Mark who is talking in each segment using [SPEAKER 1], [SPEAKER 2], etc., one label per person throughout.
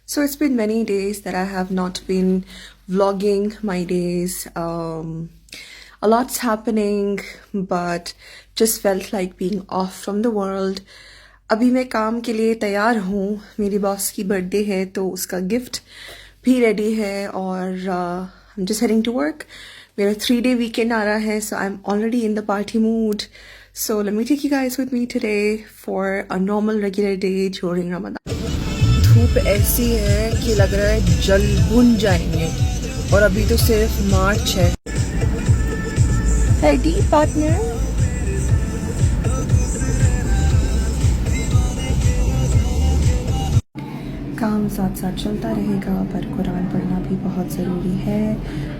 [SPEAKER 1] So it's been many days that I have not been vlogging my days. A lot's happening, but just felt like being off from the world. अभी मैं काम के लिए तैयार हूँ. मेरी boss की बर्थडे है तो उसका गिफ्ट भी रेडी है और I'm just heading to work. मेरा 3-day weekend आ रहा है, so I'm already in the party mood. So let me take you guys with me today for a normal regular day during Ramadan. धूप ऐसी है कि लग रहा है जल भुन जाएंगे और अभी तो सिर्फ मार्च है. Ready partner? काम साथ साथ चलता रहेगा पर कुरान पढ़ना भी बहुत ज़रूरी है,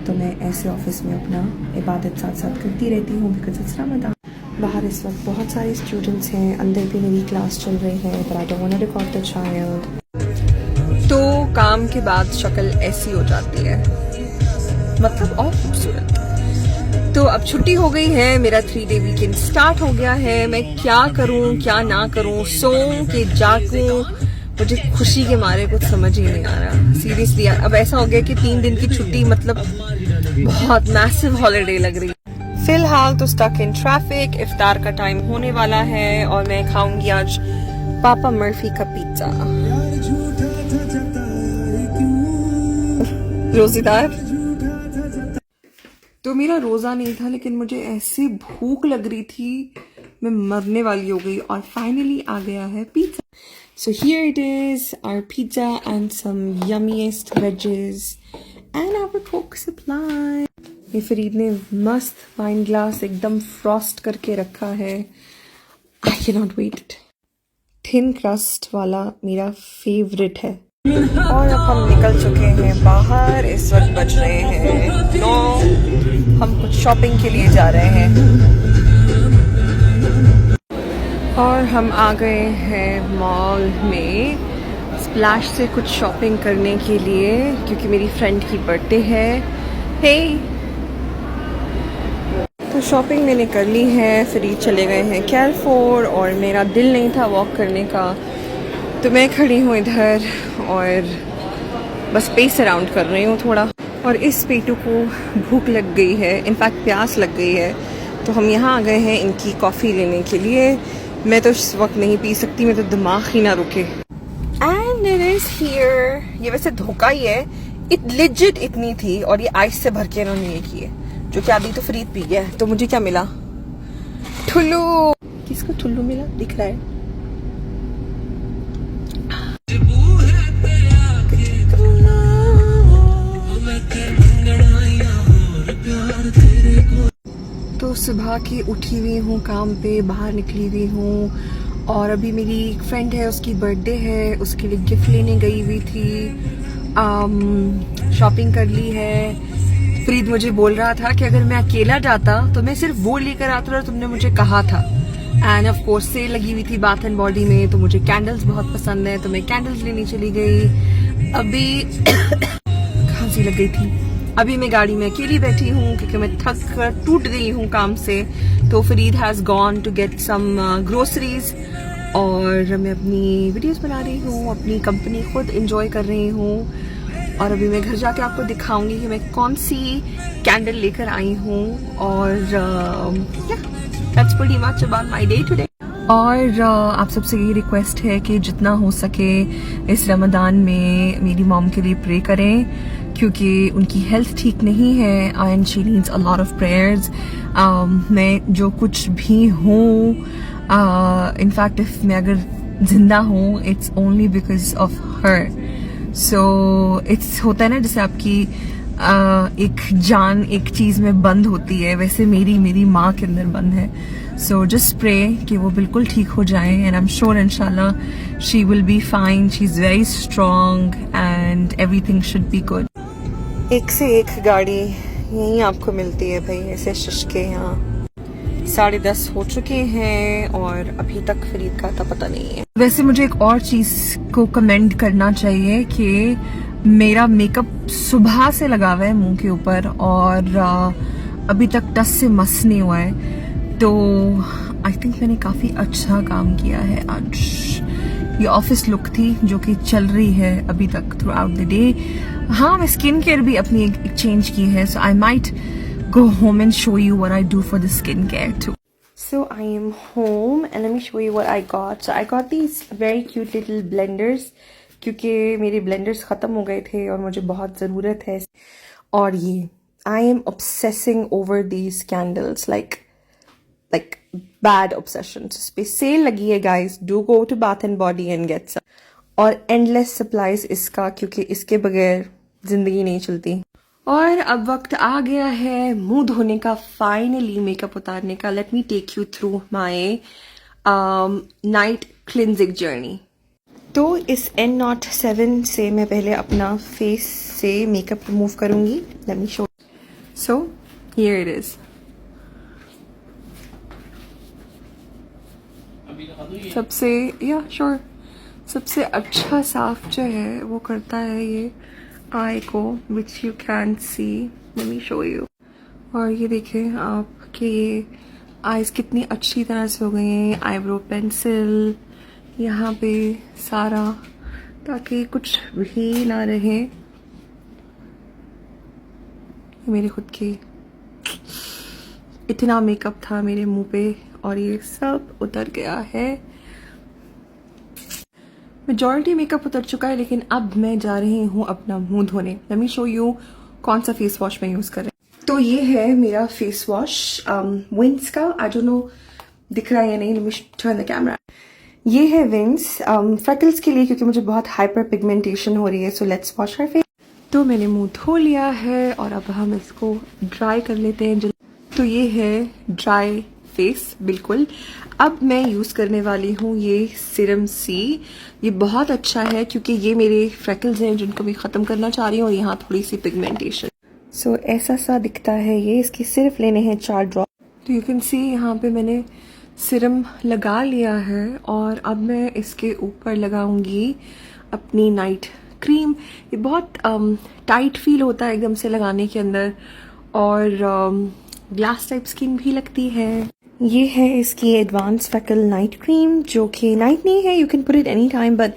[SPEAKER 1] तो मैं ऐसे ऑफिस में अपना इबादत साथ साथ करती रहती हूँ बिकॉज इट्स रमज़ान. बाहर इस वक्त बहुत सारे स्टूडेंट्स हैं, अंदर भी मेरी क्लास चल रही है, but I don't want to record the child. तो काम के बाद शक्ल ऐसी हो जाती है, मतलब और खूबसूरत. तो अब छुट्टी हो गई है, मेरा 3-day वीकेंड स्टार्ट हो गया है. मैं क्या करूं क्या ना करूं, सोऊं कि जागूं, मुझे खुशी के मारे कुछ समझ ही नहीं आ रहा. सीरियसली अब ऐसा हो गया कि 3 दिन की छुट्टी मतलब बहुत मैसिव हॉलीडे लग रही है. फिलहाल तो स्टक इन ट्रैफिक. इफ्तार का टाइम होने वाला है और मैं खाऊंगी आज पापा मर्फी का पिज्जा. रोजेदार. तो मेरा रोजा नहीं था, लेकिन मुझे ऐसी भूख लग रही थी, मैं मरने वाली हो गई और फाइनली आ गया है pizza. So here it is, our pizza and some yummiest veggies and our Coke supply. ये फरीद ने मस्त वाइन ग्लास एकदम फ्रॉस्ट करके रखा है. I cannot wait. Thin crust वाला मेरा फेवरेट है. और अब हम निकल चुके हैं बाहर. इस वक्त बज रहे हैं 9. हम कुछ शॉपिंग के लिए जा रहे हैं और हम आ गए हैं मॉल में स्प्लैश से कुछ शॉपिंग करने के लिए, क्योंकि मेरी फ्रेंड की बर्थडे है. हे तो शॉपिंग मैंने कर ली है. फरीद चले गए हैं कैरफोर और मेरा दिल नहीं था वॉक करने का, तो मैं खड़ी हूँ इधर और बस पेस अराउंड कर रही हूँ थोड़ा. और इस पेटू को भूख लग गई है, इनफैक्ट प्यास लग गई है, तो हम यहाँ आ गए हैं इनकी कॉफ़ी लेने के लिए. मैं तो इस वक्त नहीं पी सकती, मैं तो दिमाग ही ना रुके. And it is here. ये वैसे धोखा ही है, लिजिट इतनी थी और ये आइस से भर के इन्होंने ये की है, जो कि अभी तो फरीद पी गया. तो मुझे क्या मिला? ठुल्लू. किसको ठुल्लू मिला दिख रहा है? तो सुबह की उठी हुई हूँ, काम पे बाहर निकली हुई हूँ और अभी मेरी एक फ्रेंड है, उसकी बर्थडे है, उसके लिए गिफ्ट लेने गई हुई थी. शॉपिंग कर ली है. फरीद मुझे बोल रहा था कि अगर मैं अकेला जाता तो मैं सिर्फ वो लेकर आता, और तुमने मुझे कहा था. एंड ऑफ कोर्स सेल लगी हुई थी बाथ एंड बॉडी में, तो मुझे कैंडल्स बहुत पसंद है, तो मैं कैंडल्स लेने चली गई. अभी खांसी लग गई थी. अभी मैं गाड़ी में अकेली बैठी हूँ क्योंकि मैं थक कर टूट गई हूँ काम से. तो Farid has gone to get some groceries और मैं अपनी वीडियोस बना रही हूँ, अपनी कंपनी खुद एंजॉय कर रही हूँ. और अभी मैं घर जाके आपको दिखाऊंगी कि मैं कौन सी कैंडल लेकर आई हूँ. और that's pretty much about my day today. और आप सबसे यही रिक्वेस्ट है कि जितना हो सके इस रमदान में मेरी मॉम के लिए प्रे करें, क्योंकि उनकी हेल्थ ठीक नहीं है and she needs a lot of prayers. मैं जो कुछ भी हूँ, इनफैक्ट इफ मैं अगर जिंदा हूँ, it's only because of her. So it's होता है ना जैसे आपकी एक जान एक चीज में बंद होती है, वैसे मेरी माँ के अंदर बंद है. सो जस्ट प्रे कि वो बिल्कुल ठीक हो जाए एंड आई एम श्योर इंशाल्लाह she will be fine. She is very strong and everything should be good. एक से एक गाड़ी यहीं आपको मिलती है भाई, ऐसे शशके. यहाँ 10:30 हो चुके हैं और अभी तक फरीद का तो पता नहीं है. वैसे मुझे एक और चीज को कमेंट करना चाहिए कि मेरा मेकअप सुबह से लगा हुआ है मुंह के ऊपर और अभी तक टस से मस नहीं हुआ है. तो आई थिंक मैंने काफी अच्छा काम किया है आज, ये ऑफिस लुक थी जो कि चल रही है अभी तक थ्रू आउट द डे। हाँ, मैं स्किन केयर भी अपनी एक चेंज की है, so I might go home and show you what I do for the skincare too. So I am home and let me show you what I got. So I got these very cute little blenders क्योंकि मेरे blenders ख़त्म हो गए थे और मुझे बहुत ज़रूरत है। और ये I am obsessing over these candles like bad obsessions. इस पे सेल लगी है guys. Do go to Bath and Body and get some. और endless supplies इसका क्योंकि इसके बगैर ज़िंदगी नहीं चलती। और अब वक्त आ गया है मुंह धोने का, फाइनली मेकअप उतारने का। Let me take you through my night cleansing journey. तो इस N07 से मैं पहले अपना फेस से मेकअप रिमूव करूंगी। Let me show. So here it is. सबसे अच्छा साफ जो है वो करता है ये आई को, which you can see. Late me show you. और ये देखें आप कि ये आईज कितनी अच्छी तरह से हो गई हैं। आईब्रो पेंसिल यहाँ पे सारा, ताकि कुछ भी ना रहे। मेरे खुद की इतना मेकअप था मेरे मुंह पे और ये सब उतर गया है। मेजॉरिटी मेकअप उतर चुका है, लेकिन अब मैं जा रही हूँ अपना मुंह धोने। लेट मी शो यू कौन सा फेस वॉश मैं यूज कर रही हूँ। तो ये है मेरा फेस वॉश विंस का। आई डोंट नो दिख रहा है या नहीं। Let me turn the camera. ये है विंस फ्रेकल्स के लिए क्योंकि मुझे बहुत हाइपर पिगमेंटेशन हो रही है। So let's wash our face. तो मैंने मुंह धो लिया है और अब हम इसको ड्राई कर लेते हैं। तो ये है ड्राई फेस बिल्कुल। अब मैं यूज करने वाली हूँ ये सीरम सी। ये बहुत अच्छा है क्योंकि ये मेरे फ्रेकल्स हैं जिनको मैं खत्म करना चाह रही हूँ और यहाँ थोड़ी सी पिगमेंटेशन। सो ऐसा सा दिखता है ये। इसके सिर्फ लेने हैं 4 ड्रॉप। तो यू कैन सी यहाँ पे मैंने सीरम लगा लिया है और अब मैं इसके ऊपर लगाऊंगी अपनी नाइट क्रीम। ये बहुत टाइट फील होता है एकदम से लगाने के अंदर और ग्लास टाइप स्किन भी लगती है। ये है इसकी एडवांस फ्रेकल नाइट क्रीम जो कि नाइट नहीं है, you can put it any time, but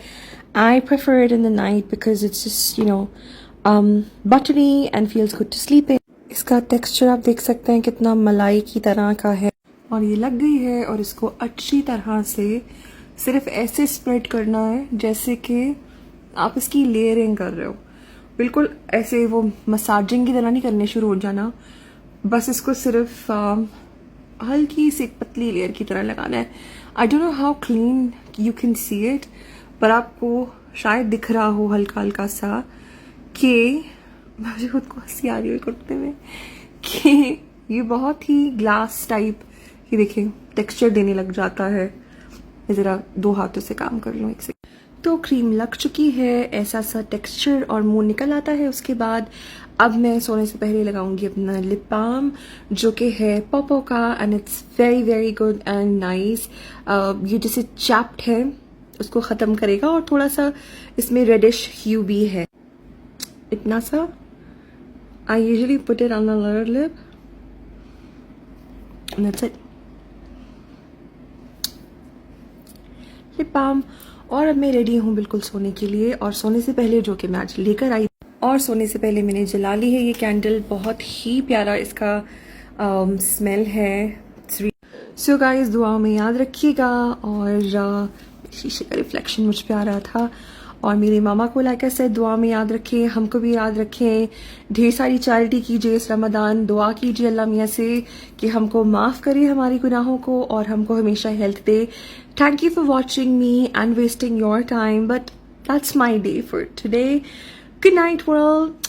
[SPEAKER 1] I prefer it in the night because it's just buttery and feels good to sleep in. इसका टेक्सचर आप देख सकते हैं कितना मलाई की तरह का है और ये लग गई है। और इसको अच्छी तरह से सिर्फ ऐसे स्प्रेड करना है जैसे कि आप इसकी लेयरिंग कर रहे हो। बिल्कुल ऐसे वो मसाजिंग की तरह नहीं करने शुरू हो जाना, बस इसको सिर्फ हल्की सी पतली लेयर की तरह लगाना है। I don't know how clean you can see it, पर आपको शायद दिख रहा हो हल्का हल्का सा कि मुझे खुद को हंसी आ रही है करते में कि ये बहुत ही ग्लास टाइप, ये देखिए टेक्सचर देने लग जाता है। मैं जरा 2 हाथों से काम कर लूँ एक से। तो क्रीम लग चुकी है, ऐसा सा टेक्सचर और मुंह निकल आता है। उसके बाद अब मैं सोने से पहले लगाऊंगी अपना लिप बाम जो कि है पोपो का and it's very very good and nice. ये जैसे चैप्ड है उसको ख़त्म करेगा और थोड़ा सा इसमें रेडिश ह्यू भी है। इतना सा I usually put it on the lower lip and that's it. Lip balm. और अब मैं रेडी हूँ बिल्कुल सोने के लिए। और सोने से पहले जो कि मैं आज लेकर आई और सोने से पहले मैंने जला ली है ये कैंडल। बहुत ही प्यारा इसका स्मेल है। सो गाइस दुआओं में याद रखिएगा। और शीशे का रिफ्लेक्शन मुझ पे आ रहा था। और मेरी मामा को लाइक ऐसे दुआ में याद रखें, हमको भी याद रखें। ढेर सारी चैरिटी कीजिए इस रमदान। दुआ कीजिए अल्लाह मियाँ से कि हमको माफ़ करे हमारी गुनाहों को और हमको हमेशा health they. Thank you for watching me and wasting your time, but that's my day for today. Good night, world.